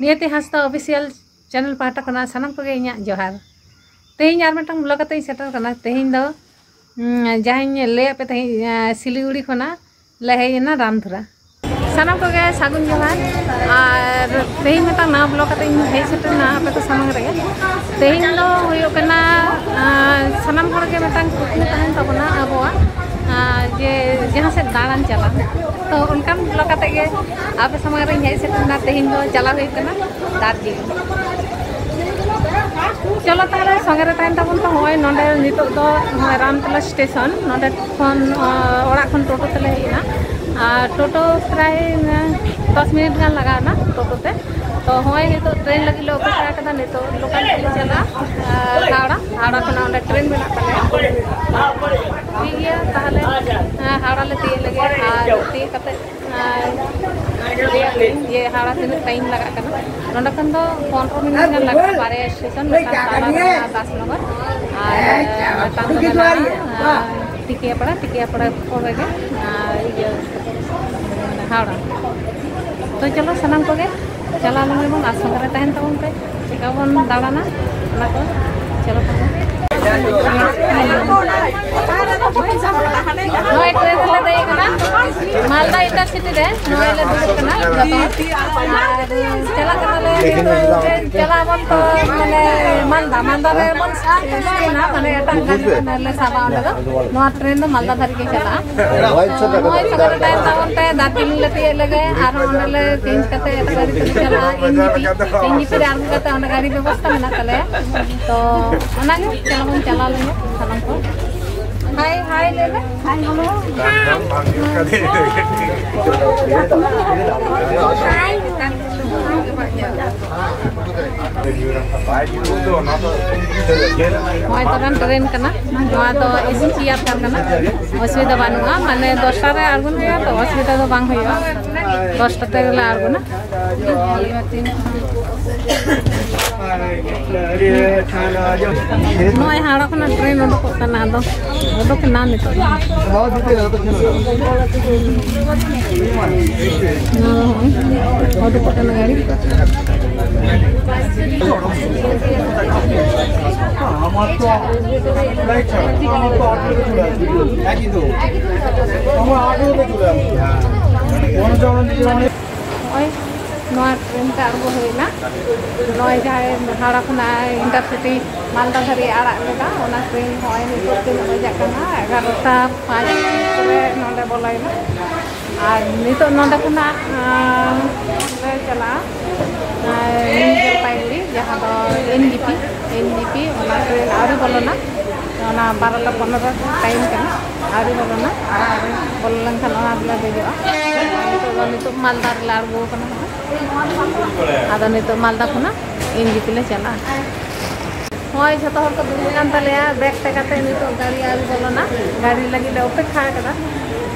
नियति Hansda official channel पाटा कना सनम को इኛ जोहार तेहिं यार मिटंग ब्लॉग कते सेटर कना तेहिं दो जहां ले पे तेहिं सिलीगुड़ी खना लहेना रामधुरा सनम को सागुन जोहार और तेहिं मिटंग ना ब्लॉग कते हे सेटर ना पे तो सामंग रे तेहिं दो हुयो कना सनम हर के मिटंग कुकनी तहन तबना अबवा जे जहां से दाड़ान चला तो उनका ब्लॉग कते के आप सामंग रे हे सेटर ना तेहिं दो चला हुई कना दार्जिलिंग चलो ताले संगे तहन तबन तो होय नोंडे नितो दो रामतला स्टेशन नोंडे खन ओड़ा खन टोटो तले हेना टोटो प्राय 10 मिनट गान लगाना टोटो ते तो होय नितो ट्रेन लगी लो अपेक्षा कदा नितो लोकल चली चला हावड़ा खन ओंडे ट्रेन मेना तले ठीक गया ताले हावड़ा ले ती लगे और ती कते ये हावड़ा से टाइम लगा करना नोंडे खन दो 15 मिनट गान लगा बारे स्टेशन में 10 नंबर और टिकिया पड़ा के हावड़ा तो चलो सनम को चला लगे बन आसंगे तहन तबन पे चिका बन दाड़ाना को चलो मालदा इंटरसिटी रे नोएले दुकना चला चला बन तो माने मालदा रे बन ना माने एटा ले साबा नो ट्रेन दो मालदा धर के चला होय सगर टाइम तबन पे दार्जिलिंग ले पिए लगे आर ओनले चेंज करते गाड़ी ते चला एनजीपी रे आर करते ओन गाड़ी व्यवस्था मेना तले तो ओना के चला लेंगे सनम को हाय ले ले हाय हेलो हाय तो ट्रेन कना नोआ तो एसी चिया कना असुविधा बानुआ माने 10टा रे आगुन होया तो असुविधा तो बांग होया 10टा ते ला आगुना नोय हाड़ा खना ट्रेन ओडो कना दो ओडो के नाम नितो ओडो कना गाड़ी আমার তো লাইক আমার তো অটোতে চলে আসবে একই তো আমরা অটোতে চলে আসবে কোন জন্য ওই नोआ ट्रेन ते आगो होइना नोय जाय हाड़ा खना इंटरसिटी मालदा धरी आड़ा लेदा ओना ट्रेन होय नितो तीन बजे कना 11:05 रे नोंडे बोलाइना और नितो नोंडे खना ले चला जलपाईगुड़ी जहाँ तो एनजीपी ओना ट्रेन आरी बोलना ओना 12:15 टाइम कना आरी बोलना बोलन खान ओना ले देजो नितो मालदा रे आगो कना आदो नितो मालदा खना एनजीपी ले चला होय जतो हर को दुनियान तले बैग ते कते नितो गाड़ी आरी बोलना गाड़ी लगी ले अपेक्षा कदा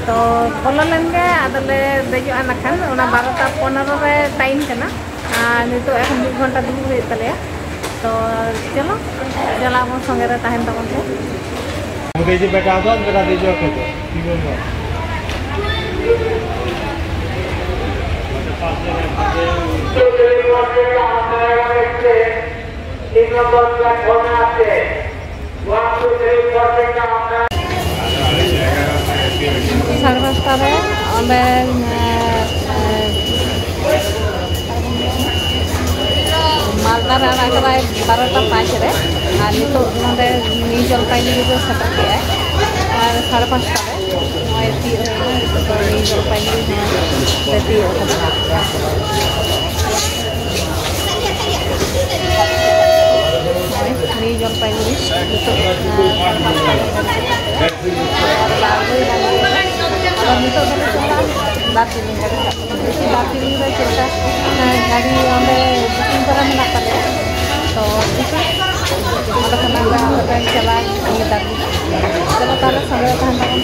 तो बोललेंगे आदले देजो अनखान ओना 12:15 रे टाइम कना नितो এখন 1 घंटा दूर हुई तले तो चलो चला हम संगे रे तहन तबन से मुझे जे बेटा दो बेटा देजो के तो की बोलबो सर्वस्तर मालदा राणा 12:05 रे और नितो नोंडे न्यू जलपाईगुड़ी को सेटल के और 5:30 रे नोय ती तो न्यू जलपाईगुड़ी देती न्यू जलपाईगुड़ी नितो नितो दार्जिलिंग रे चलता गाड़ी ओंडे बुकिंग करा मेना तले तो ठीक है ओंडे खना चला दार्जिलिंग चलो ताले संगे तहन तबन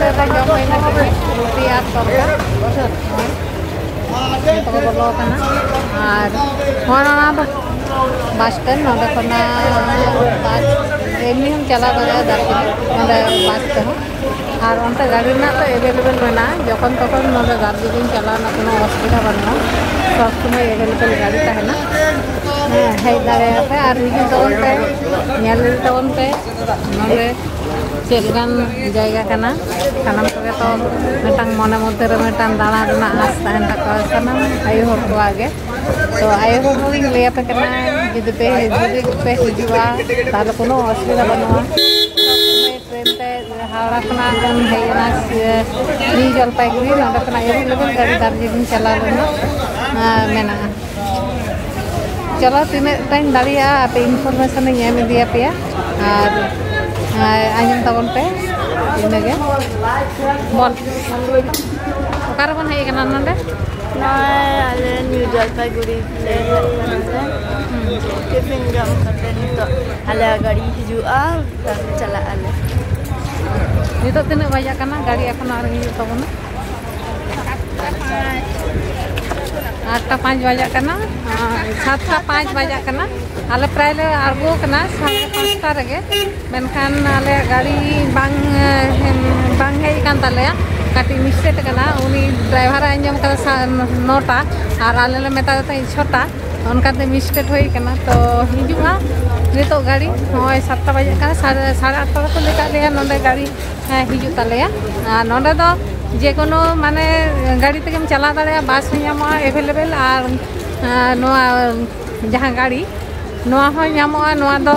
hotel re jom hoina ruti ar torka itu ko bolo kana ar hona na bus stand node khona bus एमनी हम चला गया दार्जिलिंग नोडे बस ते और उनते गाड़ी ना तो अवेलेबल मेना जखन तखन नोडे दार्जिलिंग चला ना कोनो असुविधा बना सब समय अवेलेबल गाड़ी तहना हेज दारे पे और हिजु तवन पे नेल तवन पे नोडे चेलगान जायगा कना सानाम को तो मेटांग मने मध्य रे मेटांग दाना रना आस तहन तक सानाम आयो हर को आगे तो आयो हर रिंग ले पे कना जुदी पे हिजुआ ताले कोनो असुविधा बनुआ ट्रेन ते हावड़ा खना गन हेना नी जलपाईगुड़ी नोडे खना अवेलेबल गाड़ी दार्जिलिंग चला लेना मेना चलो तीन टाइम दाड़िया पे इनफॉरमेशन एम दिया पे और आजम तबन पे इनगे बोल ओकार बन हे कना नंदे नय आले न्यू जलपाईगुड़ी ले टिफिन जम करते नितो आले गाड़ी हिजुआ चला आले नितो तीन बजा कना गाड़ी एखन आर हिजु तबन 8:05 बजा कना 7:05 बजा कना आले प्राय ले आरगो कना 5:30 रेगे मेनखान आले गाड़ी बांग हेज कान तालेया काटी मिस्टेक कना उनी ड्राइवर आंजम कदा 9टा और आले ले मेता ता 6टा उनकाते मिस्टेक होई कना तो हिजुआ नितो गाड़ी होय 7टा बजे कना 8:30 को लेका लेया नोंडे गाड़ी हिजु तालेया नोंडे दो जे कोनो माने गाड़ी तेम चला दाड़े बस नामा एवेलेबल और नोआ जहाँ गाड़ी नोआ हो नामोआ नोआ दो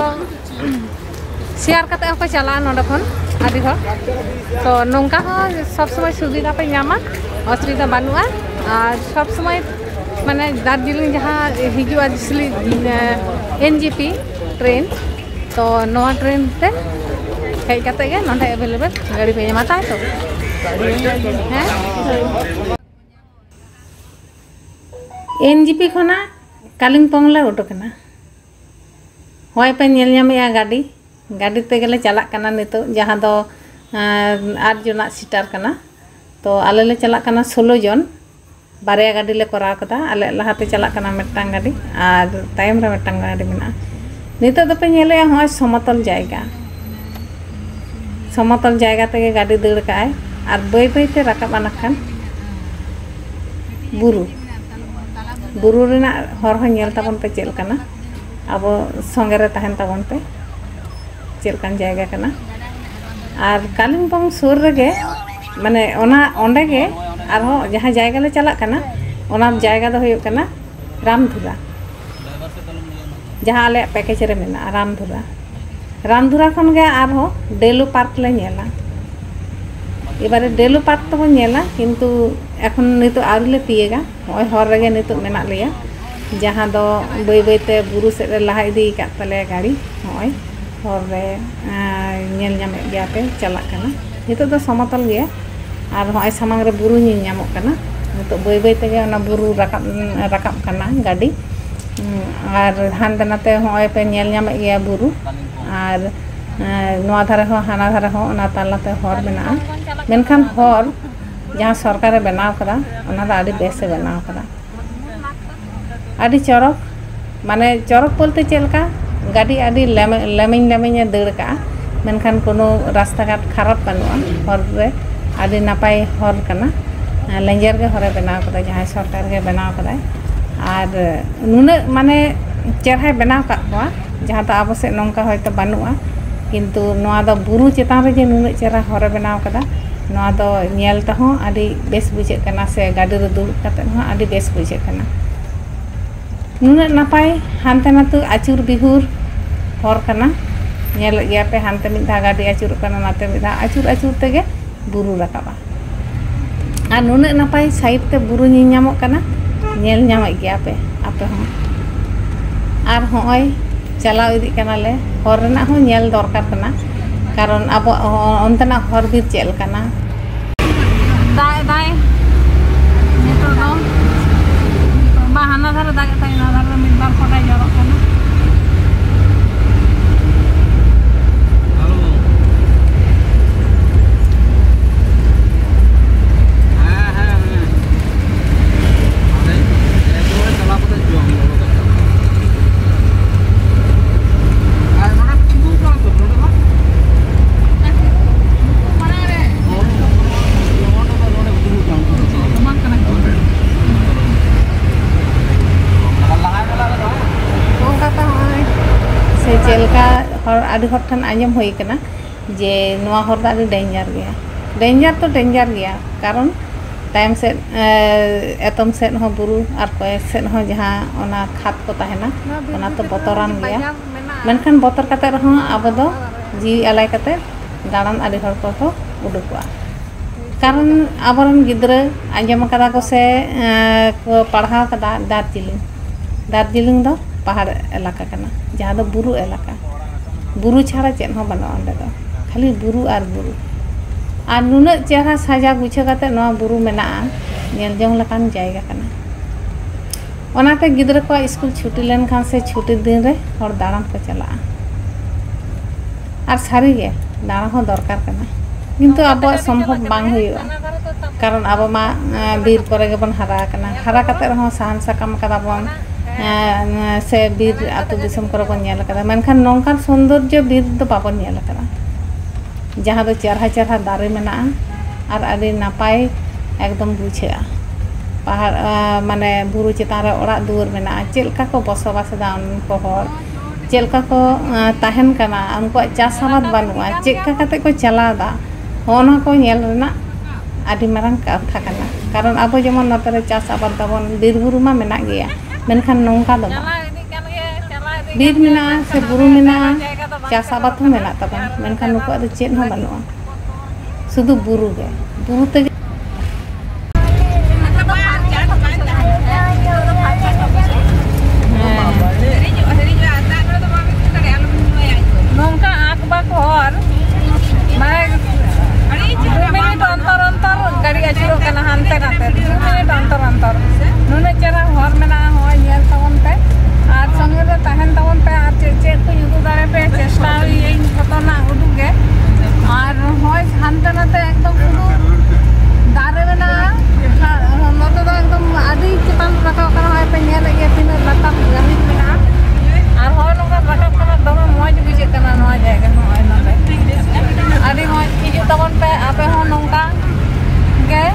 शेयर करते हो चला नोंडे खन आदि हो तो नोंका हो सब समय सुविधा पे नामा असुविधा बानुआ और सब समय माने दार्जिलिंग जहाँ हिजुआ दिसली एनजीपी ट्रेन तो नोआ ट्रेन ते हेज काते गे नोंडे एवेलेबल गाड़ी पे नामा ताय तो एनजीपी खना कालिम्पोंग ले उडुकना होय पे नेल नामेया गाड़ी गाड़ी ते गेले चला कना नितो जहाँ दो 8 जना सीटार कना तो आले ले चला कना 16 जन बारया गाड़ी ले कराव कदा आले लहाते चला कना मेटांग गाड़ी और तायम रे मेटांग गाड़ी मेना नितो दो पे नेले होय समतल जायगा ते गाड़ी दड़ काय और बई बईते राकाब आनाखान बुरु रेना हर हो नेल ताबन पे चेल कना अब संगे रे तहन ताबन पे चेल कान जायगा कना और कालिम्पोंग सुर रेगे माने ओना ओंडे गे आर हो जहां जायगा ले चला कना ओना जायगा दो होयो कना रामधुरा जहां आले पैकेज रे मेना रामधुरा खन गे आर हो डेलू पार्क ले नेला एबारे डेलू पार्क तो बन नेला किंतु एखन नितो आरुले तियेगा होय हर रेगे नितो मेना लिया जहां दो बई बईते बुरु से रे लहा इदी का तले गाड़ी होय हर रे नेल नामे गया पे चला कना नितो दो समतल गया और होय सामांग रे बुरु नि नामो कना नितो बई बईते गे ओना बुरु राकाब कना गाड़ी और हानते नाते होय पे नेल नामे गया बुरु और नोआ धारे हो हाना धारे हो ओना तालाते हर मेना मेनखान हर जहाँ सरकार बनाव कदा ओना दा आडी बेसे बनाव कदा आडी चरक माने चरक बोलते चलका गाड़ी आडी लेमिन दड़ का मेनखान कोनो रास्ता घाट खराब बनुआ हर रे आडी नापाय हर कना लेंजर गे हरे बनाव कदा जहाँ सरकार गे बनाव कदा और नुने माने चेहरा बनाव का जहाँ तो आबो से नोंका होयतो बानुआ किंतु नोआ दो बुरु चेतान रे जे नुने चेहरा हरे बनाव कदा नोआ दो नेल तहो आडी बेस बुझे कना से गाड़ी रे दुड़ कते हो आडी बेस बुझे कना नुने नापाय हानते नातु आचुर बिहुर हर कना नेल गया पे हानते मिधा गाड़ी आचुर कना नाते मिधा आचुर तेगे बुरु राकाबा और नुने नापाय साइड ते बुरु नि नामो कना नेल नामे गया पे आपे हो और होय चलाव इदी कना ले हर रेना हो नेल दरकार कना कारण अब अंतना हर बीर चेल कना दाय नितो दो बाहाना धारे दागे ताई ना धारे मिद बार फटाय जरो कना आदि हर ठन आंजम होई कना जे नोआ हर दा डेंजर गया डेंजर तो डेंजर गया कारण टाइम से एतम से हो बुरु और कोई से हो जहाँ ओना खात को तहना ओना तो बतरान गया मनखान बतर कते रहो अब दो जी अलाई कते दाड़ान आदि हर को उडुकवा कारण आबरन गिद्रा आंजम कदा को से को पढ़ाव कदा दार्जिलिंग दो पहाड़ इलाका कना जहाँ दो बुरु इलाका बुरु छाड़ा चेन हो बनो अंडे दो खाली बुरु और नुना चेहरा साजा बुझे कते नोआ बुरु मेना नेल जंग लकान जायगा कना ओनाते गिद्रा को स्कूल छुट्टी लेन खान से छुट्टी दिन रे और दाड़ान को चला और सारी गे दाड़ा हो दरकार कना किंतु अब संभव बांग हुआ कारण अब मा बीर करे गेबन हरा कना हरा कते रहो साहन साकाम कदा बन से बीर आतु दिसम करे बन नेल कदा मेनखान नोंकान सौंदर्य बीर दो बाबन नेल कदा जहाँ दो चरहा चरहा दारे मेना और आदि नापाय एकदम बुझे पहाड़ माने बुरु चितान रे ओड़ा दुआर मेना चेलका को बसबास दा उनको हर चेलका को ताहन कना उनको चास आबाद बानुआ चेका कते को चलादा होना को नेल रेना आदि मारंग कथा कना कारण अब जेमन नते रे चास आबाद दाबन बीर बुरु मा मेना गया मेनखान नोंका दो बीर मेना से बुरु मेना चास आबाद हो मेना तबन मेनखान नुको आदि चेन हो बानुआ शुधु बुरु गे बुरु ते गाड़ी अचुरो कना हानते नाते 2 मिनट अंतर नुने चेरा हर मेना हो नेल तवन पे आर संगे रे तहन तवन पे आर चे को युदु दारे पे चेष्टा ये खतना उडुगे आर होय हानते नाते एकदम शुधु दारे मेना नते तो एकदम आदि चितान रखा करा होय पे नेल ये पिन लता गमी मेना आर होय नोका रखा कना दम मौज बुझे कना नोआ जायगा होय नते आदि मौज हिजु तवन पे आपे हो नोंका गे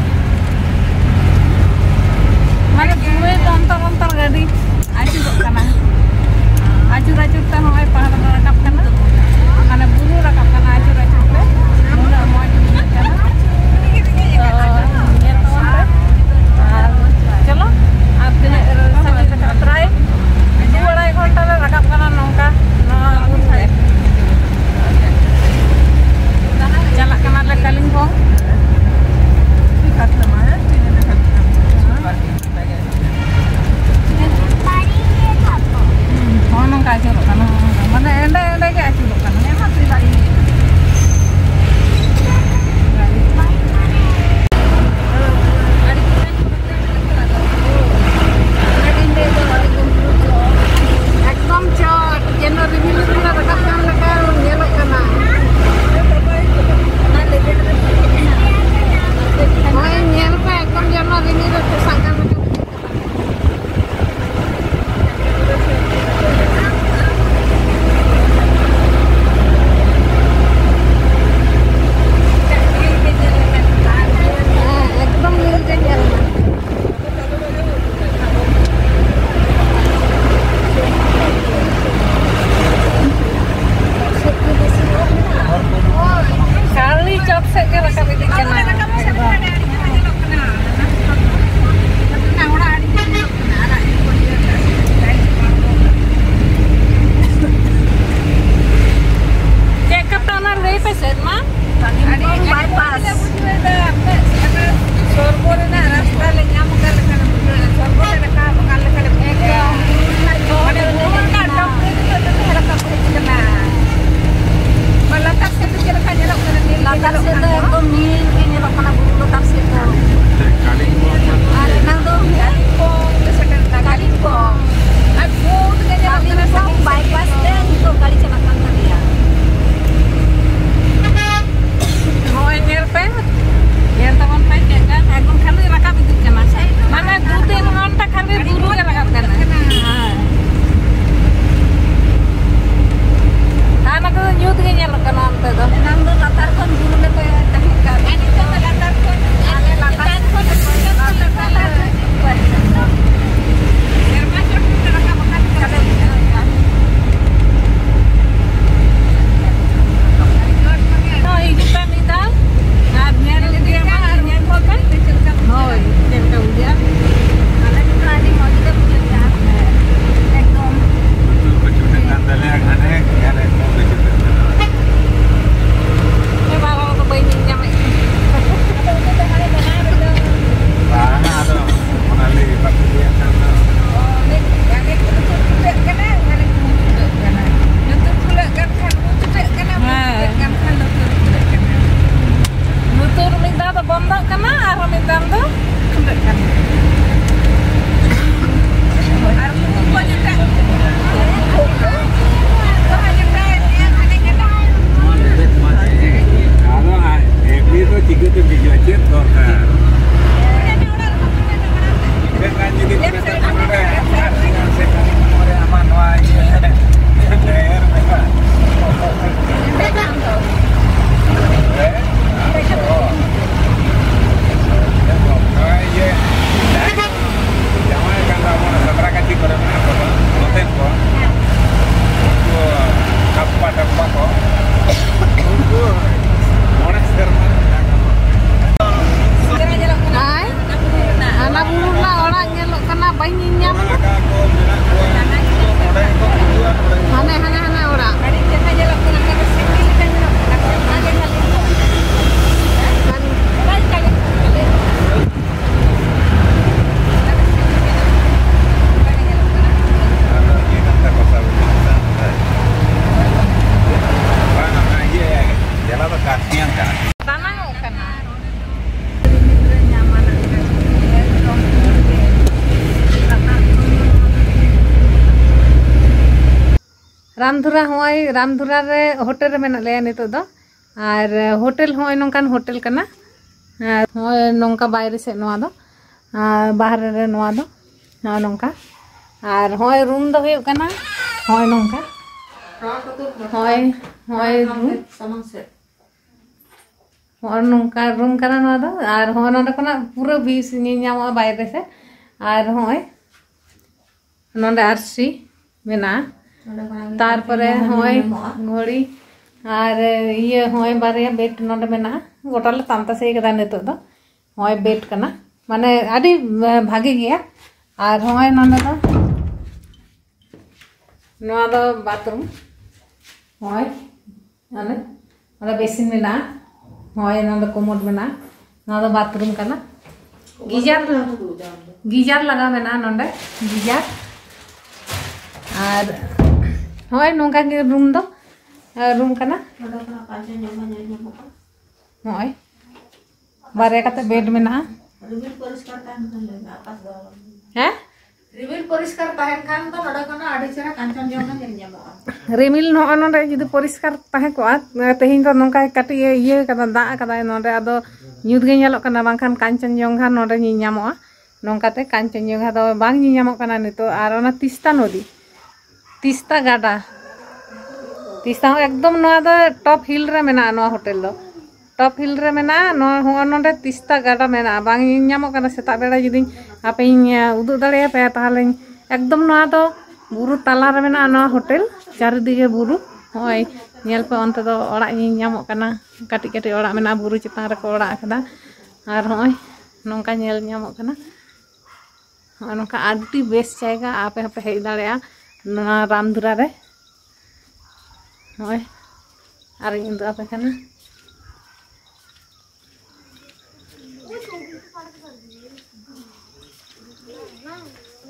माने बुए अंतर गाड़ी आचुर कना आचुर ते होय पहाड़ रकाब कना माने बुरु रकाब कना आचुर पे नुना मौज कना ये तो चलो आप दिन साथे ट्राई 2-2.5 घंटा ले रकाब कना नोंका ना उठाए चला कना ले Kalimpong mana enda ke aculo kana ema pribadi ekdom chot jeno review na rakap kan leka nyelok kana hoy nyel pa ekdom jeno review re sangkan tanang kana Ramdhura होय रामधुरा रे होटल रे मेना ले नितो दो और होटल होय नोंकान होटल कना होय नोंका बाहर से नोआ दो बाहर रे नोआ दो नोंका और होय रूम दो हुयो कना होय नोंका होय होय रूम और नोंका रूम कना नोआ दो और होय नोंडे कना पूरा बीस नि नामो बाहर से और होय नोंडे आरसी मेना तारपरे होय घोड़ी और ये होय बारे बेड नोंडे मेना गोटाले तांता से कदा नितो दो होय बेड कना माने आडी भागे गया और होय नोंडे दो नोआ दो बाथरूम होय माने नोंडे बेसिन मेना होय नोंडे कोमोड मेना नोआ दो बाथरूम कना गीजर लगा मेना नोंडे गीजर और होय नोंका के रूम दो रूम कना होय बारे काते बेड मेना रिविल परिष्कार ताहेन खान तो नडा कना आडी चरा कांचन जोना नेल जामा रिमिल नो नोंडे जदि परिष्कार ताहे को तेहिन तो नोंका काटी ये कदा दा कदा नोंडे आदो न्यूत गे नेलो कना बांखान कांचन जोंगा नोंडे नि नामोआ नोंकाते कांचन जोंगा दो बांग नि नामो कना नितो आर ओना तिस्ता नदी तिस्ता गाडा तिस्ता एकदम नोआ दो टॉप हिल रे मेना नोआ होटल दो टॉप हिल रे मेना नो हो नोंडे तिस्ता गाडा मेना बांग नि नामो कना सेता बेड़ा जदि आपे उदु दाड़े पे ताहले एकदम नोआ दो बुरु ताला रे मेना नोआ होटल चारिदिके बुरु होय नेल पे onte दो ओड़ा नि नामो कना काटी काटी ओड़ा मेना बुरु चितान रे को ओड़ा कदा आर होय नोंका नेल नामो कना नोंका आडी बेस जायगा आपे आपे हेज दाड़ेया ना रामधुरा रे होय आर इन दो आपे कना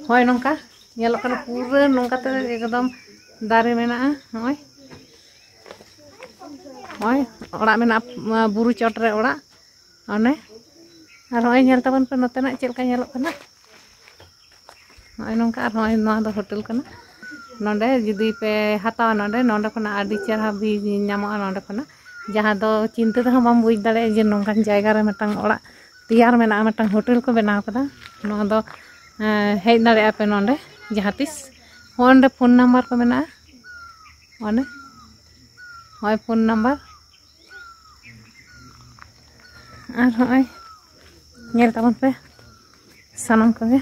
होय नोंका नेलो कना पूरा नोंका ते एकदम दारे मेना होय होय ओड़ा मेना बुरु चोट रे ओड़ा ओने आर होय नेल ताबन पे नोते ना चेलका नेलो कना होय नोंका आर होय नोआ दो होटल कना नोंडे जदि पे हातावा नोंडे नोंडे खना आडी चेहरा भी नामोआ नोंडे खना जहां दो चिंता ते हम बुझ दाड़े जे नोंकान जायगा रे मेटांग ओड़ा तैयार मेना मेटांग होटल को बनाव कदा नोआ दो हेज दाड़े पे नोंडे जहातिस होंडे फोन नंबर को मेना ओने होय फोन नंबर आर होय नेल ताबन पे सनम कोगे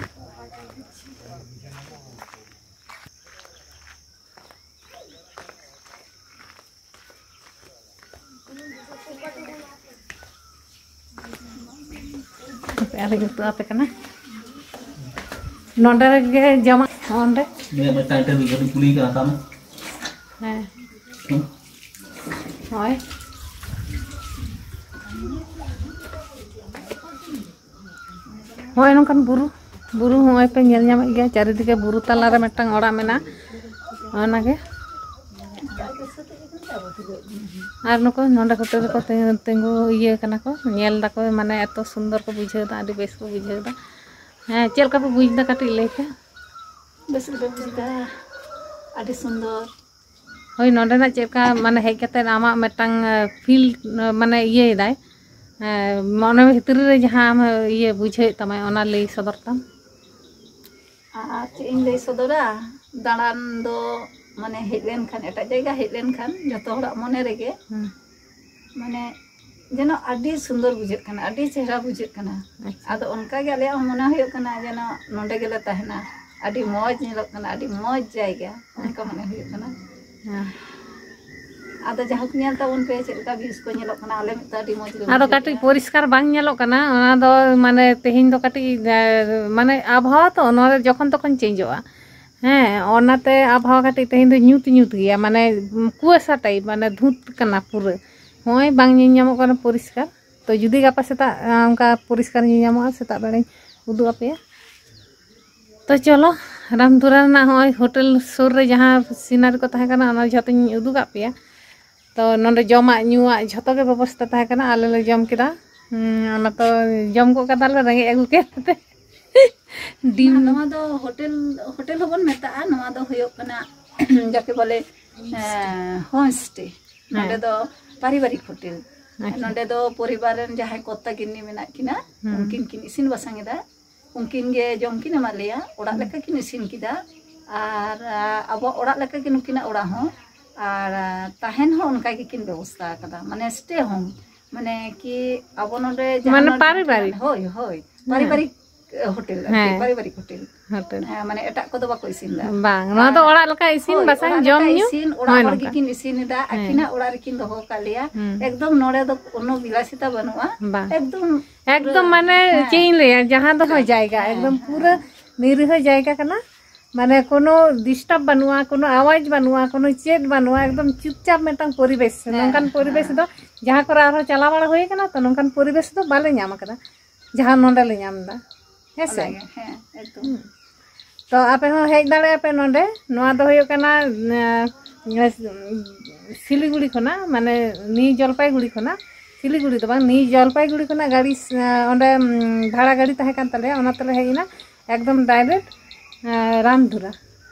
अरे तो आपे कना नोंडे गे जमा ओंडे ने टाइटल बिगड़ पुली का काम है होय होय नोंकान बुरु बुरु होय पे नेल नाम गया चारिदिके बुरु ताला रे मेटांग ओड़ा मेना ओना गे आर नको नोंडे होटल को तेंगु ये कना को नेल दाको माने एतो सुंदर को बुझेदा आडी बेस को बुझेदा हाँ चल का बुझदा काटी लेके बेस को बुझदा आडी सुंदर होय नोंडे ना चेका माने हेज कते आमा मेटांग फील माने ये दाय मने भितर रे जहां ये बुझे तमाय ओना ले सदर तम इन ले सदरा दाड़ान दो माने हेलेन खान एटा जायगा हेलेन खान जतो हड़ा मने रेगे माने जेनो आडी सुंदर बुझे कना आडी चेहरा बुझे कना आदो उनका गे आले मने होय कना जेनो नोंडे गेले ताहेना आडी मौज नेलो कना आडी मौज जायगा उनका मने होय कना आदो जहां को नेल ताबन पे चेलका व्यूज को नेलो कना आले मिता आडी मौज आदो काटी परिष्कार बांग नेलो कना ओना दो माने तेहिन दो काटी माने आबहावा तो ओना जखन तखन चेंजोआ हाँ ओनाते आबहावा काटी तेहिन दो न्यूत न्यूत गया माने कुआसा टाइप माने धुत कना पूरा होय बांग नियामो कना परिष्कार तो जुदी गापा सेता उनका परिष्कार नियामो सेता बेड़े उदु आपेया तो चलो रामधुरा ना होय होटल सुर रे जहां सीनरी को ताहे कना ओना जतनी उदुगा पेया तो नोंडे जमा ᱧᱩᱣᱟᱜ ᱡᱷᱚᱛᱚ ᱜᱮ ᱵᱮᱵᱚᱥᱛᱟ ᱛᱟᱦᱮᱸ ᱠᱟᱱᱟ ᱟᱞᱮ ᱞᱮ ᱡᱚᱢ ᱠᱮᱫᱟ ᱚᱱᱟ ᱛᱚ ᱡᱚᱢ ᱠᱚ ᱠᱟᱫᱟᱞᱮ ᱨᱮᱸᱜᱮᱡ ᱟᱹᱜᱩ ᱠᱮᱫᱛᱮ ᱰᱤᱢ ᱱᱚᱣᱟ ᱫᱚ होटल होबन मेता नोवा दो होयो कना जाके बोले होम स्टे नोंडे दो पारिवारिक होटल नोंडे दो परिवार रेन जहाय कोत्ता गिन्नी मेना किना उनकिन किन इसिन बसांगेदा उनकिन गे जम किन मालिया ओड़ा लेका किन इसिन किदा आर अब ओड़ा लेका किन किना ओड़ा हो और ताहेन हो उनका किन व्यवस्था कदा माने स्टे होम माने कि अब नोंडे माने पारिवारिक होय होय पारिवारिक होटल पारिवारिक होटल माने एटा को दो बाको इसिन दा बांग नोआ दो ओड़ा लेका इसिन बसांग जम ᱧᱩ इसिन ओड़ा हर किन इसिन दा अकिना ओड़ा रेकिन दो कालिया एकदम नोडे दो कोनो विलासिता बनुआ एकदम माने चेइन ले जहां दो जायगा एकदम पूरा निरीह जायगा कना माने कोनो डिस्टर्ब बनुआ कोनो आवाज बनुआ कोनो चेत बनुआ एकदम चुपचाप मेटांग परिवेश नोंकान परिवेश दो जहां को आरो चला बड़ा होय कना तो नोंकान परिवेश दो बाले ᱧᱟᱢ कदा जहां नोंडे ले ᱧᱟᱢ दा हेसे एकदम तो आपे हो हेज दाड़े आपे नोंडे नोआ दो होयो कना सिलीगुड़ी खना माने नी जलपाईगुड़ी खना सिलीगुड़ी तो बांग नी जलपाईगुड़ी खना गाड़ी ओंडे भाड़ा गाड़ी ताहे कान तले ओना तले हेइना एकदम डायरेक्ट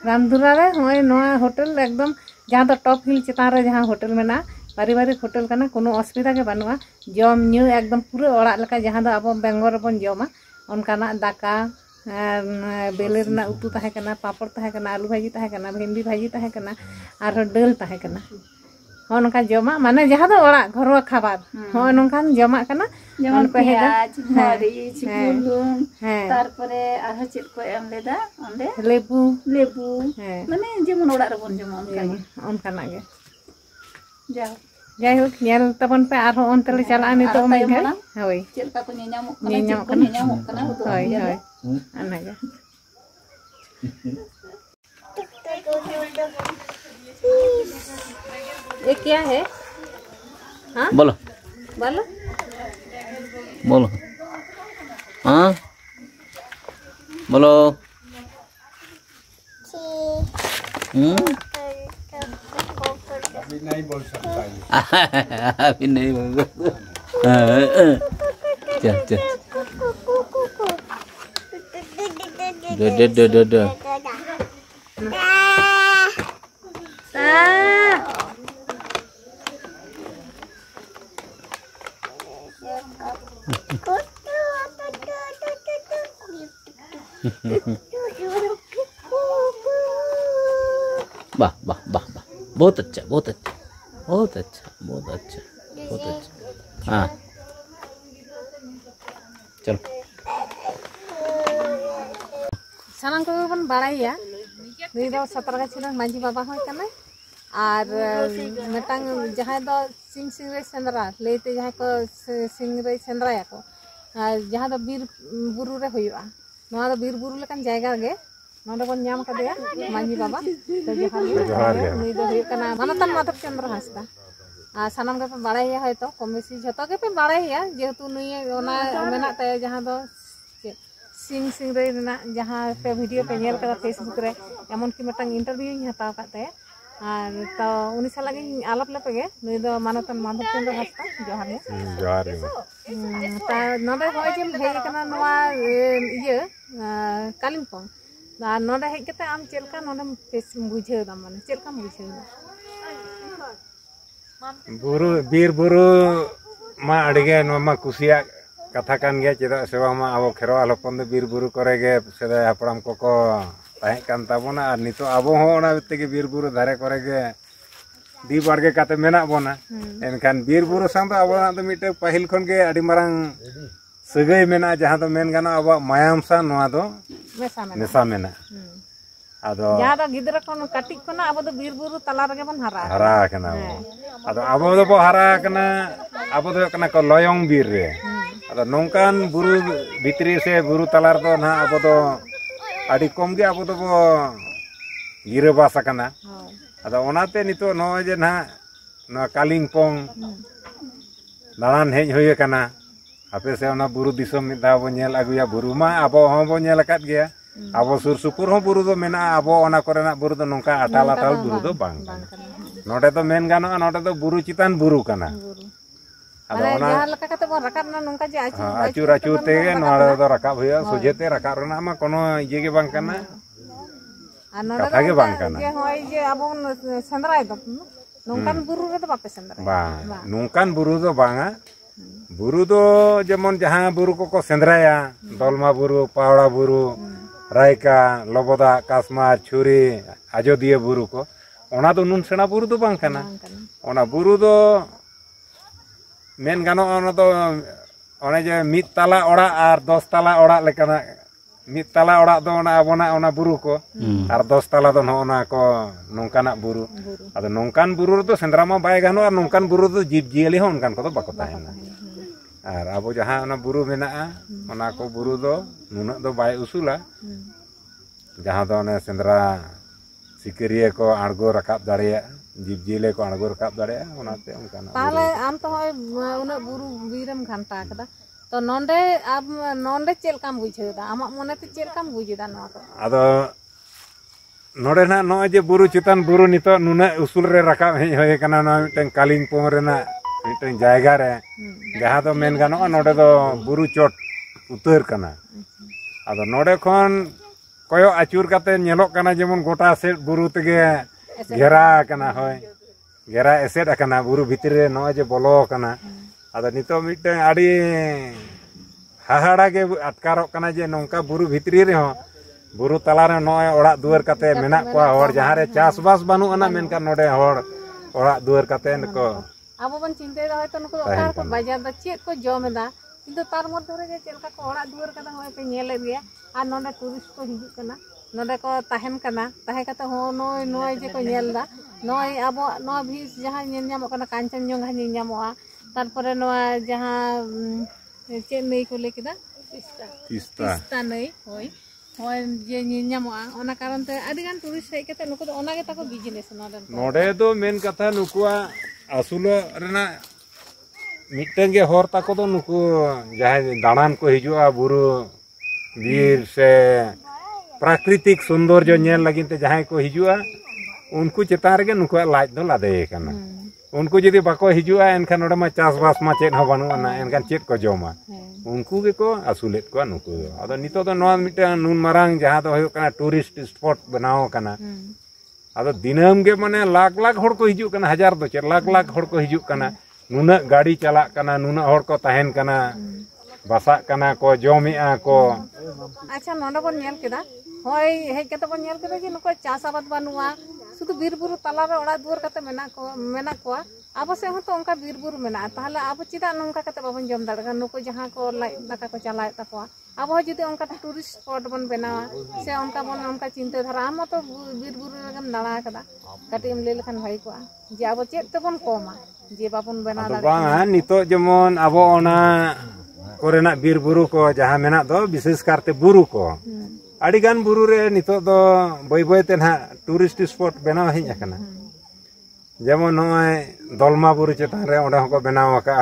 रामधुरा रे होय नोआ होटल एकदम जहां दो टॉप हिल चितान रे जहां होटल मेना पारिवारिक होटल कना कोनो असुविधा के बनुआ जम ᱧᱩ एकदम पूरा ओड़ा लेका जहां दो अब बेंगोर बन जमा उनकाना दाका बेले रना उतु ताहे कना पापड़ ताहे कना आलू भाजी ताहे कना भिंडी भाजी ताहे कना और दाल ताहे कना हो नका जमा माने जहां दो ओड़ा घरवा खाबार हो नोंकान जमा कना जेमन प्याज मरीच बुलुंग तारपरे आरो चेत को एम लेदा ओंडे लेबू माने जेमन ओड़ा रे बन जमा ओनकाना गे जाओ जाय हो नेल तबन पे आरो ओनते ले चला नि तो मैं घाय होय चेत का को ᱧᱟᱢᱚᱜ कना होय होय अन्ना गे ये क्या है हाँ बोलो बोलो बोलो हाँ बोलो अभी नहीं बोल सकता अभी नहीं बोल चल चल दो वाह वाह वाह वाह बहुत अच्छा बहुत अच्छा बहुत अच्छा बहुत अच्छा बहुत अच्छा हाँ चलो सानाम को बन बाड़ाइया नी दो 17 गाछी मांझी बाबा होय कना और मेटांग जहां दो सिंग रे सेंद्रा लेते जहां को सिंग रे सेंद्राया को जहां दो बीर बुरु रे होयुआ नोआ दो बीर बुरु लेकन जायगा गे नोडे बन ᱧᱟᱢ कदेया मांझी बाबा तो जहां नी दो होय कना मानतन माधव चंद्र हासदा आ सानाम के पे बाड़ाइया है तो कम बेसी जतो के पे बाड़ाइया जेहेतु नुई ओना मेना ताय जहां दो सिंग रे ना जहां पे वीडियो पे नेल कदा फेसबुक रे एमन की मटांग इंटरव्यू इन हताव काते और तो उनी साला गे आलाप लेपेगे नुई दो मानतन माधव चंद्र हासदा जोहार ता नोडे होय जे हेय कना नोआ इये कालिंपोंग ना नोडे हेय केते आम चेलका नोडे फेस बुझेउ दा माने चेलका बुझेउ बुरु बीर बुरु मा अड़गे मा कुसिया कथा कान गया चेदा सेवा मा अब खेरवाल हपन दो बीर बुरु करे गे सेदा हपड़ाम को ताहे कान ताबोना और नितो आबो हो ओना तेगे बीर बुरु धारे करे गे दी बारगे काते मेना बोना एनखान बीर बुरु सांद आबोना तो मिटे पहिल खन गे अडी मारांग सगई मेना जहां तो मेन गाना अब मायाम सा नोआ दो मेसा मेना आदो जहां दो गिदरा कोन काटिक कोना अब दो बीर बुरु तला रगे बन हरा कना आदो अब दो बो हरा कना अब दो कना को लयंग बीर रे आदो नोंकान बुरु भितरी से बुरु तलार दो ना अब दो अडी कम गे अब दो बो गिरे बास कना आदो ओनाते नितो नो जे ना ना कालिंपोंग दालान हेज होय कना आपे से ओना बुरु दिसम मिदा बो नेल अगुया बुरु मा अब हो बो नेल काट गया अब सुर सुपुर हो बुरु दो मेना अब ओना कोरेना बुरु दो नोंका अटाल अटाल बुरु दो बांग नोडे तो मेन गानो नोडे तो बुरु चितान बुरु कना माने जहां लका कते बोन राकाब ना नोंका जे आचुर आचुर तेगे नोडे तो राकाब हुया सोजेते राकाब रना मा कोनो इजे के बांग कना आ नोडे कथा के बांग कना जे होय जे अब सेंद्राय दो नोंकान बुरु रे तो बापे सेंद्राय बा नोंकान बुरु दो बांगा बुरु दो जेमन जहां बुरु को सेंद्राया दलमा बुरु पावड़ा बुरु रायका लबोदा कासमार छुरी आजोदिया बुरु को ओना दो नुन सेना बुरु दो बांग कना ओना बुरु दो मेन गानो ओना दो ओने जे मित ताला ओड़ा आर 10 ताला ओड़ा लेकाना मित ताला ओड़ा दो ओना अबोना ओना बुरु को आर 10 ताला दो ओना को नोंकाना बुरु आदो नोंकान बुरु दो सेंद्रा मा बाय गानो आर नोंकान बुरु दो जीव जियली हो ओनकान को दो बाको ताहेना आर अब जहां ओना बुरु मेनाआ ओना को बुरु दो नुना दो बाय उसूला जहां दो ओने सेंद्रा सिकरिया को आड़गो रकाब दाड़िया जीव जिले को आड़गो रकाब दाड़िया ओनाते ओनकाना ताले आम तो होय उना बुरु बीरम घंटा कदा तो नोंडे अब नोंडे चेल काम बुझेदा आमा मने ते चेल काम बुझेदा नो तो आदो नोडे ना नो जे बुरु चितान बुरु नितो नुना उसूल रे रकाब हे होय कना नो मिटन कालिंगपोंग रेना मिटन जायगा रे जहां दो मेन गानो नोडे दो बुरु चोट उतर कना आदो नोडे खन कोयो आचुर काते नेलोक कना जेमन गोटा सेट बुरु तेगे घेरा कना होय घेरा एसेट कना बुरु भितर रे नो जे बोलो कना आदो नितो मिटन आडी हाहाड़ा के अटकारो कना जे नोंका बुरु भितरी रे हो बुरु तला रे नो ओड़ा दुआर काते मेना को हर जहां रे चासबास बानु अना मेनका नोडे हर ओड़ा दुआर काते को अब बन चिंता दा होय तो नको ओकार को बाजार दा चेक को जमेदा किंतु तार मध्य रे चेलका को ओड़ा दुआर कदा होय पे नेले गया आ नोडे टूरिस्ट को हिजु कना नोडे को ताहेन कना ताहे कते हो नोय नोय जे को नेलदा नोय अब नो भी जहां नेल ᱧᱟᱢᱚᱜ कना कांचनजंगा नेल ᱧᱟᱢᱚᱜᱼᱟ तारपरे नोआ जहां चे नई को ले केदा तिस्ता नई होय होय जे नेल ᱧᱟᱢᱚᱜᱼᱟ ओना कारण ते आदि गान टूरिस्ट हे केते नुको ओना गे ताको बिजनेस नोडे दो मेन कथा नुकुआ आसुलो रेना मिटन गे हर ताको दो नुकु जहां दाड़ान को हिजुआ बुरु बीर से प्राकृतिक सौंदर्य नेल लगिनते जहां को हिजुआ उनको चेतान रे नुकुआ लाज दो लादे कना उनको जदि बाको हिजुआ एनखान नोडे मा चासबास मा चेत हो बानु ना एनखान चेत को जोमा उनको गे को आसुलेत को नुकु आदो नितो दो नोआ मिटन नुन मारांग जहां दो होय कना टूरिस्ट स्पॉट बनाओ कना आदो दिनम गे माने लाख लाख हर को हिजु कना हजार दो चे लाख लाख हर को हिजु कना नुना गाड़ी चला कना नुना हर को ताहेन कना बासा कना को जोमिया को अच्छा नोडे बन नेल केदा होय हे केते बन नेल केदा जे नुको चास आबाद बानुआ शुद्ध बीर बुरु तला रे ओड़ा दुआर कते मेना को अब से हो तो उनका बीर बुरु मेना ताहले अब चिदा नोंका कते बाबन जम दाड़ा नुको जहां को लाई दाका को चलाय तकवा अब हो जदि उनका टूरिस्ट स्पॉट बन बनावा से उनका बन उनका चिंता धारा हम तो बीर बुरु रे दाड़ा कदा कते एम ले लेखान भाई को जे अब चेत ते बन कोमा जे बाबन बना दाड़ा बांगा नितो जेमन अबो ओना कोरेना बीर बुरु को जहां मेना दो विशेष करते बुरु को आड़ी गान बुरु रे नितो दो बय बय ते ना टूरिस्ट स्पॉट बनाव हेज आकना जेमन नय दलमा बुरु चेतान रे ओडे हको बनाव आका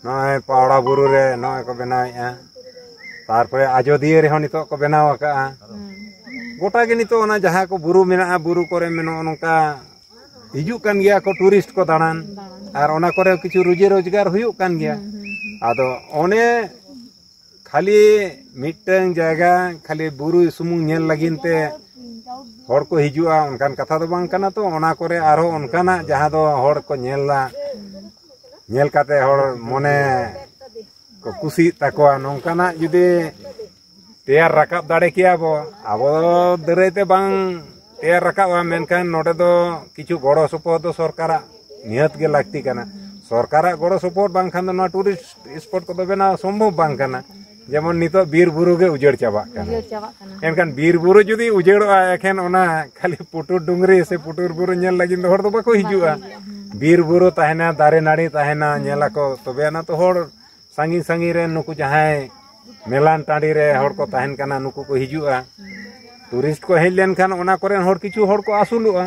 नय पावड़ा बुरु रे नय को बनावेआ तारपरे आजोदिया रे हो नितो को बनाव आका गोटा गे नितो ओना जहां को बुरु मेना बुरु करे मेनो नोका हिजु कान गया को टूरिस्ट को दाड़ान और ओना करे किछु रोजी रोजगार हुयु कान गया आदो ओने खाली मिटन जगह खाली बुरु सुमुंग नेल लगिनते हर को हिजुआ उनकान कथा दो बांग कना तो ओना करे आरो उनकाना जहां दो हर को नेलला नेल काते हर मने को कुसी ताकोआ नोंकाना जुदि तैयार रकाब दाड़े किया बो आबो दरेते बांग तैयार रकाबा मेनखान नोडे दो किछु गड़ो सपोहद दो सरकारा नियत गे लागती कना सरकारा गड़ो सपोहद बांग खान दो टूरिस्ट स्पॉट को दो बेना संभव बांग कना जेमन नितो बीर बुरु गे उजड़ चाबा कना एनखान बीर बुरु जुदी उजड़ोआ एखेन ओना खाली पुटुर डुंगरी से पुटुर बुरु नेल लगिन दो हर दो बाको हिजुआ बीर बुरु ताहेना दारे नाड़ी ताहेना नेला को तबे ना तो हर सांगी सांगी रे नुकु जहां मेलान टांडी रे हर को ताहेन कना नुकु को हिजुआ टूरिस्ट को हेज लेनखान ओना करेन हर किछु हर को आसुलुआ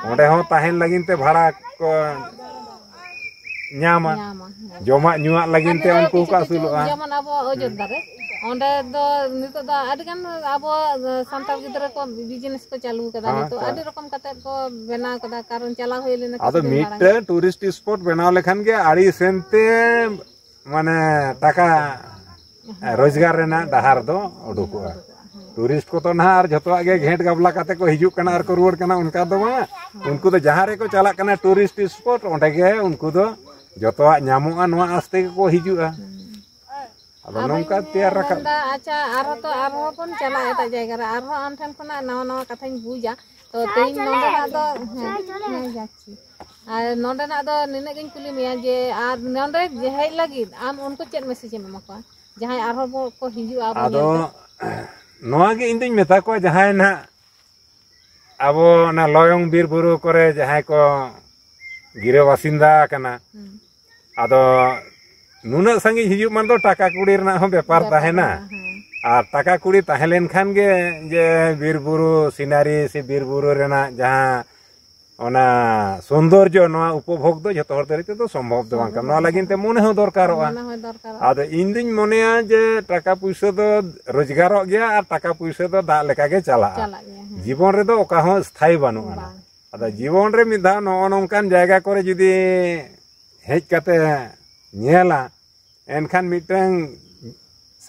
ओंडे हो ताहेन लगिन ते भाड़ा को ᱧᱟᱢᱟ ᱡᱚᱢᱟᱜ ᱧᱩᱣᱟᱜ ᱞᱟᱹᱜᱤᱫ ᱛᱮ ᱩᱱᱠᱩ ᱠᱚ ᱟᱹᱥᱩᱞᱚᱜᱼᱟ जेमन अब अयोध्या रे onde do nito do adi kan abo santal gidra ko business ko chalu kada nito adi rokom kate ko bena kada karon chala hoy lena ado mitte tourist spot benaw lekhan ge ari sente mane taka रोजगार रेना डहार दो उडुकुआ tourist को तो ना और जतवा गे घेट गबला काते को हिजुक कना और को रुवर कना उनका दो उनको तो जहां रे को चला कना टूरिस्ट स्पॉट ओंडे गे उनको दो जतवा ᱧᱟᱢᱚᱜᱼᱟ ᱱᱚᱣᱟ आस्ते को हिजुआ अब नोंका तैयार रखा अच्छा आरो तो आरो पन चला एटा जायगा रे आरो आम ठन खना नवा नवा कथाኝ बुझा तो तेई नोंडे ना दो जाची আর नोंडे ना दो निने गिन कुली मिया जे आर नोंडे जे हेज लागिद आम उनको चेक मैसेज एम एमाको जहां आरो को हिजुआ आदो नोआ गे इन दिन मेता को जहां ना अब ना लयंग बीर बुरु करे जहां को गिरे बासिंदा कना आदो नुना संगे हिजुक मन दो टाका कुड़ी रना हो व्यापार ताहेना और टाका कुड़ी ताहेलेन खान गे जे बीर बुरु सिनारी से बीर बुरु रेना जहां ओना सौंदर्य नोआ उपभोग दो जतो हर तरीके तो संभव दो बांका नोआ लागिनते मने हो दरकारोआ आदो इन दिन मनेया जे टाका पैसा दो रोजगार गया और टाका पैसा दो दा लेका गे चला जीवन रे दो ओका हो स्थायी बानुआ आदो जीवन रे मिधा नो नोंकान जायगा करे जुदी हेज काते नेला एनखान मिटंग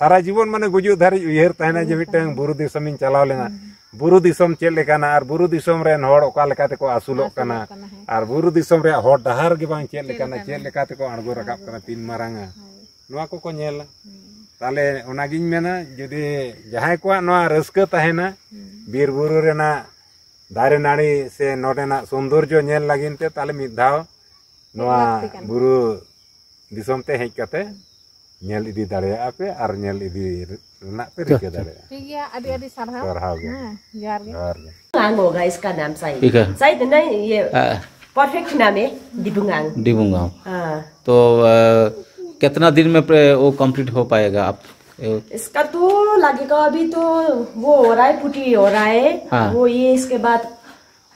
सारा जीवन माने गुजु धारी उयहर ताहेना जे मिटंग बुरु दिसमिन चलाव लेना बुरु दिसम चेल लेकाना और बुरु दिसम रे हड़ ओका लेकाते को आसुलोक कना और बुरु दिसम रे हड़ डहार गे बांग चेल लेकाते को अणगो रकाब कना तीन मारांगा नोआ को को नेला ताले ओनागिन मेना जदि जहाय को नोआ रस्का ताहेना बीर बुरु रेना दारे नाड़ी से नोडेना सौंदर्य नेल लागिनते ताले मिद धाव नोआ बुरु दिसम ते हेज काते नेल इदी दाड़े आपे और नेल इदी रना पे रिके दाड़े ठीक है आदि आदि सरहाव जार गे Ngang होगा इसका नाम साइद ठीक है साइद नहीं ये परफेक्ट नाम है डिबुंगांग डिबुंगांग हाँ तो कितना दिन में वो कंप्लीट हो पाएगा आप इसका तो लगेगा अभी तो वो हो रहा है पुटी हो रहा है हाँ। वो ये इसके बाद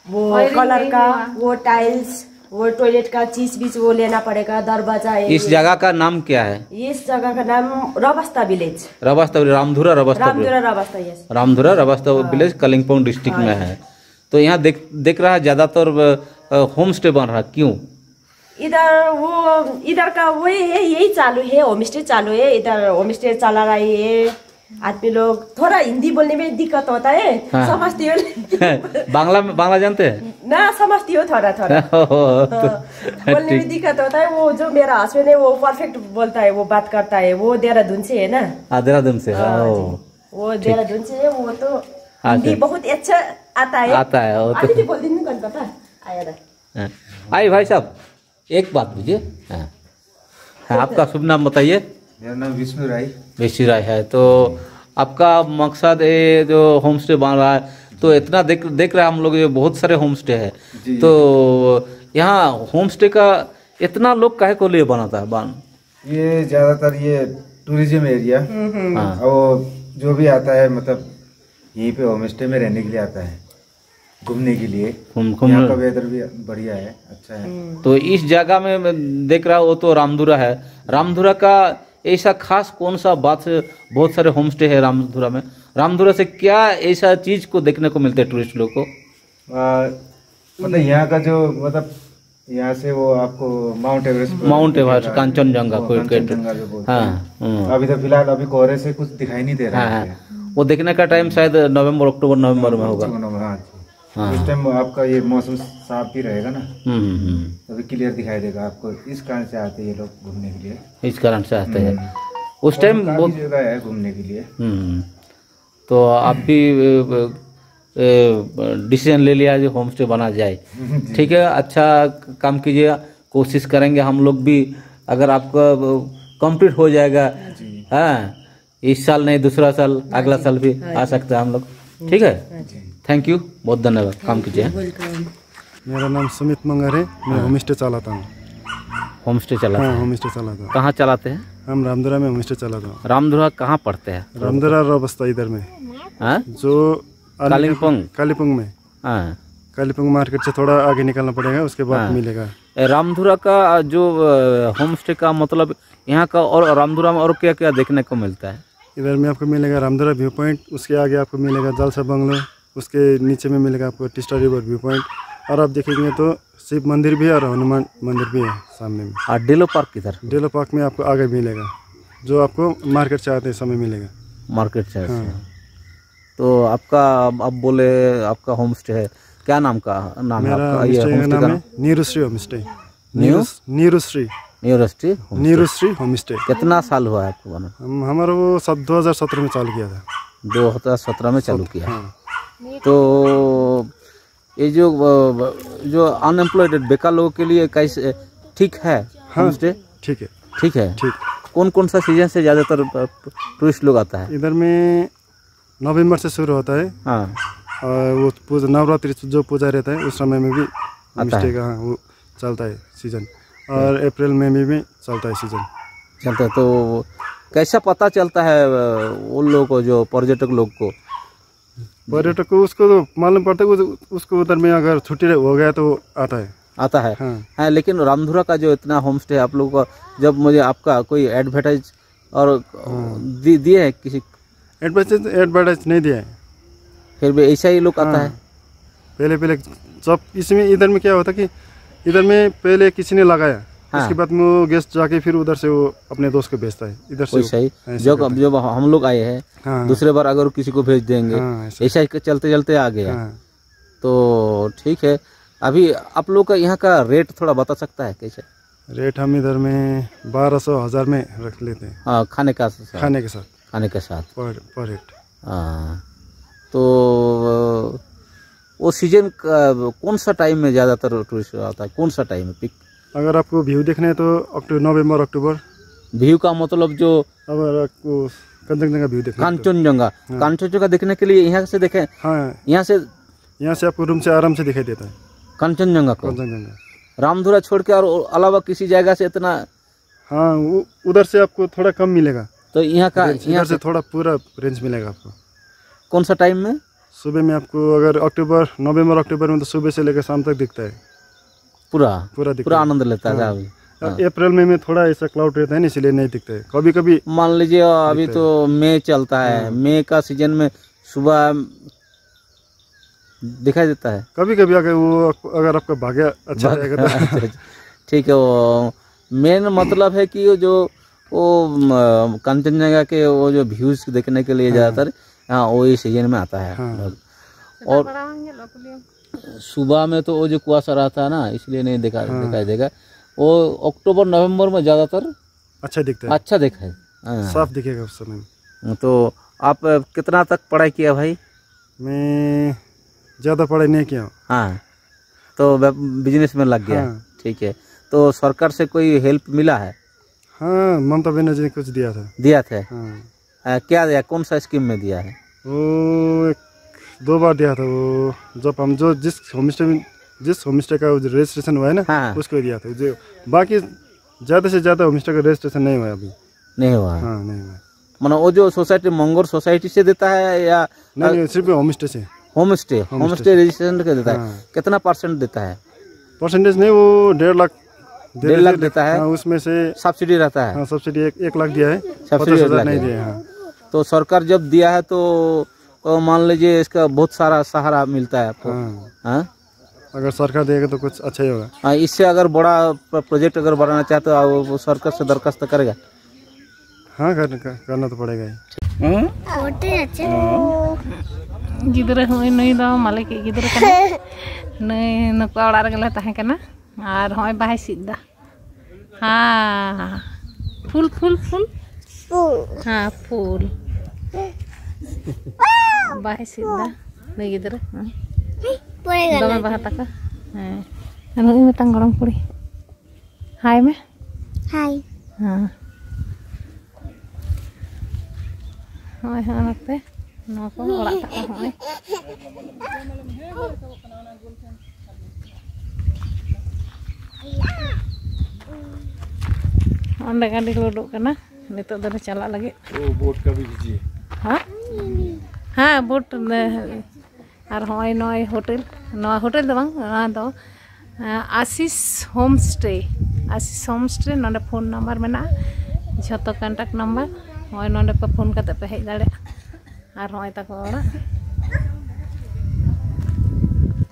वो कलर का वो टाइल्स वो टॉयलेट का चीज बीच वो लेना पड़ेगा दरवाजा है इस जगह का नाम क्या है इस जगह का नाम रबस्ता village रबस्ता Ramdhura रबस्ता yes Ramdhura रबस्ता village Kalimpong district में है तो यहाँ देख रहा है ज्यादातर होम स्टे बन रहा क्यों इधर का वही है यही चालू है होम स्टे चालू है इधर होम स्टे चला रही है आदमी लोग थोड़ा हिंदी बोलने में दिक्कत होता है हाँ। समझती हो बांग्ला जानते हैं ना समझती हो थोड़ा बोलने में दिक्कत होता है वो जो मेरा हस्बैंड है वो परफेक्ट बोलता है वो बात करता है वो देहरादून से है ना देहरादून से वो देहरादून से है वो तो हिंदी बहुत अच्छा आता है वो तो बोल दिन नहीं करता था आया था आई भाई साहब एक बात पूछिए आपका शुभ नाम बताइए मेरा नाम विष्णु राय है तो आपका मकसद ये जो होम स्टे बन रहा है तो इतना देख रहे हैं हम लोग ये बहुत सारे होम स्टे है तो यहाँ होम स्टे का इतना लोग काहे को लिए बनाता है ये ज्यादातर ये टूरिज्म एरिया और जो भी आता है मतलब यहीं पे होम स्टे में रहने के लिए आता है घूमने के लिए यहाँ का वेदर भी बढ़िया है अच्छा है तो इस जगह में मैं देख रहा हूँ वो तो रामधुरा है रामधुरा का ऐसा खास कौन सा बात है बहुत सारे होम स्टे है रामधुरा में रामधुरा से क्या ऐसा चीज को देखने को मिलता है टूरिस्ट लोग को मतलब यहाँ का जो मतलब यहाँ से वो आपको माउंट एवरेस्ट कांचनजंगा हाँ अभी तो फिलहाल अभी कोहरे से कुछ दिखाई नहीं दे रहा है वो देखने का टाइम शायद अक्टूबर नवंबर में होगा उस टाइम आपका ये मौसम साफ भी रहेगा ना तभी क्लियर दिखाई देगा आपको इस कारण से आते हैं ये लोग घूमने के लिए इस कारण से आते हैं उस टाइम बहुत जगह है घूमने के लिए तो आप भी डिसीजन ले लिया जो होम स्टे बना जाए ठीक है अच्छा काम कीजिए कोशिश करेंगे हम लोग भी अगर आपका कंप्लीट हो जाएगा हाँ इस साल नहीं दूसरा साल अगला साल भी आ सकते हैं हम लोग ठीक है थैंक यू बहुत धन्यवाद काम कीजिए मेरा नाम सुमित मंगर है मैं होम स्टे चलाता हूँ होम स्टे चलाते हैं होम स्टे चलाता हूँ कहाँ चलाते हैं हम रामधुरा में होम स्टे चलाता हूँ रामधुरा कहाँ पड़ते हैं रामधुरा रबस्ता इधर में जो कालीपुंग में कालीपुंग मार्केट से थोड़ा आगे निकलना पड़ेगा उसके बाद मिलेगा रामधुरा का जो होम स्टे का मतलब यहाँ का और रामधुरा में और क्या क्या देखने को मिलता है इधर में आपको मिलेगा रामधुरा व्यू पॉइंट, उसके आगे आपको मिलेगा जालसा बंगलो, उसके नीचे में मिलेगा आपको टिस्टा रिवर व्यू पॉइंट, और आप देखेंगे तो शिव मंदिर भी है और हनुमान मंदिर भी है सामने में। और डेलो पार्क किधर? डेलो पार्क में आपको आगे मिलेगा, जो आपको मार्केट से आते समय मिलेगा। मार्केट से? तो आपका आप बोले आपका होम स्टे है, क्या नाम का नाम है आपका? ये होम स्टे का नाम Nirushree home stay. Nirushree home stay. कितना साल हुआ है आपको बना? हमारा वो 2017 में चालू किया था। 2017 में चालू किया। तो ये जो अनएम्प्लॉयड बेकार लोगों के लिए कैसे ठीक है होम स्टे? ठीक है। ठीक है। ठीक। कौन कौन सा सीजन से ज़्यादातर टूरिस्ट लोग आता है? इधर में नवंबर से शुरू होता है। हाँ। और वो पूजा नवरात्रि जो पूजा रहता है उस समय में भी मिस्टेक वो चलता है सीजन, और अप्रैल में भी चलता है सीजन चलता है। तो कैसा पता चलता है उन लोगों को, जो पर्यटक लोग को? पर्यटक को उसको तो मालूम पड़ता है, उसको उधर में अगर छुट्टी हो गया तो आता है। हाँ, लेकिन रामधुरा का जो इतना होम स्टे आप लोगों का, जब मुझे आपका कोई एडवर्टाइज और दिए है किसी? एडवर्टाइज नहीं दिया है। फिर भी ऐसा ही लोग आता है? पहले जब इसमें इधर में क्या होता कि इधर में पहले किसी ने लगाया, उसके बाद में वो गेस्ट जाके फिर उधर से वो अपने दोस्त को भेजता है इधर से। सही। जब हम लोग आए हैं दूसरे बार अगर किसी को भेज देंगे, ऐसा ही चलते चलते आ गया। तो ठीक है। अभी आप लोग का यहाँ का रेट थोड़ा बता सकता है कैसे? रेट हम इधर में 1200-1000 में रख लेते हैं। हाँ, खाने के साथ पर हेड। हाँ, तो वो सीजन कौन सा टाइम में ज़्यादातर टूरिस्ट आता है? कौन सा टाइम है पिक? अगर आपको व्यू देखना है तो नवंबर अक्टूबर। व्यू का मतलब जो अगर आपको कंचनजंगा व्यू देखना, कांचनजंगा देखने के लिए यहाँ से देखें? हाँ, यहाँ से आपको रूम से आराम से दिखाई देता है कंचनजंगा को। रामधुरा छोड़ के और अलावा किसी जगह से इतना? हाँ, उधर से आपको थोड़ा कम मिलेगा। तो यहाँ से थोड़ा पूरा रेंज मिलेगा आपको। कौन सा टाइम में? सुबह में आपको अगर नवंबर अक्टूबर में तो सुबह से लेकर शाम तक दिखता है। पूरा आनंद लेता है। अप्रैल में थोड़ा ऐसा क्लाउड रहता है ना, इसलिए नहीं दिखता है। कभी कभी मान लीजिए अभी तो मई चलता है, मई का सीजन में सुबह दिखाई देता है। कभी कभी अगर आपका भाग्य अच्छा रहेगा तो ठीक है। वो मेन मतलब है कि जो वो कंचनजंगा के वो जो व्यूज देखने के लिए ज़्यादातर हाँ वही सीजन में आता है। और सुबह में तो वो जो कुआसा रहता है ना, इसलिए नहीं दिखाई देगा। वो अक्टूबर नवंबर में ज़्यादातर अच्छा दिखता है। साफ दिखेगा उस समय। तो आप कितना तक पढ़ाई किया भाई? मैं ज़्यादा पढ़ाई नहीं किया। हाँ, तो बिजनेस में लग गया। ठीक है। तो सरकार से कोई हेल्प मिला है? हाँ, ममता बनर्जी ने कुछ दिया था। क्या दिया? कौन सा स्कीम में दिया है? वो 2 बार दिया था। वो जब हम जिस होमस्टे का रजिस्ट्रेशन हुआ है ना, उसको दिया था। जो बाकी ज़्यादा से ज़्यादा होमस्टे का रजिस्ट्रेशन नहीं हुआ अभी। नहीं हुआ? हाँ, नहीं हुआ। मतलब वो जो सोसाइटी मंगोर सोसाइटी से देता है या नहीं? सिर्फ होमस्टे से। होमस्टे रजिस्ट्रेशन का देता है। कितना % देता है? परसेंटेज नहीं, वो 1.5 लाख देता है। उसमें से सब्सिडी रहता है। सब्सिडी 1 लाख दिया है, सब्सिडी 50,000 नहीं दिया है। तो सरकार जब दिया है तो मान लीजिए इसका बहुत सारा सहारा मिलता है आपको। अगर सरकार देगा तो कुछ अच्छा ही होगा। इससे अगर बड़ा प्रोजेक्ट अगर बनाना चाहते हो वो सरकार से दरखास्त करेगा? हाँ, करना तो पड़ेगा ही। गिदरा हुई नई दो मालिक गिदरा कना नई नुका ओड़ा रगले ताहे कना और होय बाय सीधा। हाँ, फूल हाँ फूल बाय सीधा नई गिदरा दमे बाहा तका। हाँ, नई मिटंग गरम कुड़ी हाय में हाय। हाँ, होय हाँ नते नको ओड़ा तका होय। अंडे गाड़ी लोडो कना नितो दरे चला लगे। वो बोट का भी कीजिए। हाँ बोट और होय नय होटल दो बांग दो आशीष होम स्टे नोडे फोन नंबर मेना झोतो कांटेक्ट नंबर होय नोंडे पे फोन करते पे हेज दाड़े और होय ताको ओड़ा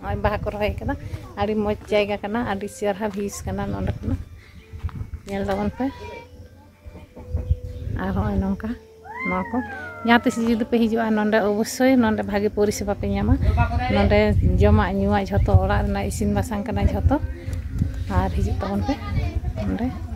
होय बाहा को रहे कना आड़ी मौज जायगा कना आड़ी चेहरा भीस कना नोंडे कना नेल दाबन पे और होय नोंका नोको यहाँ तीस जुदी पे हिजुआ नोंडे अवश्य नोंडे भागे परिसेवा पे नामा नोंडे जमा नुआ झतो ओड़ा इसिन बासांग कना झतो और हिजु तबन पे नोंडे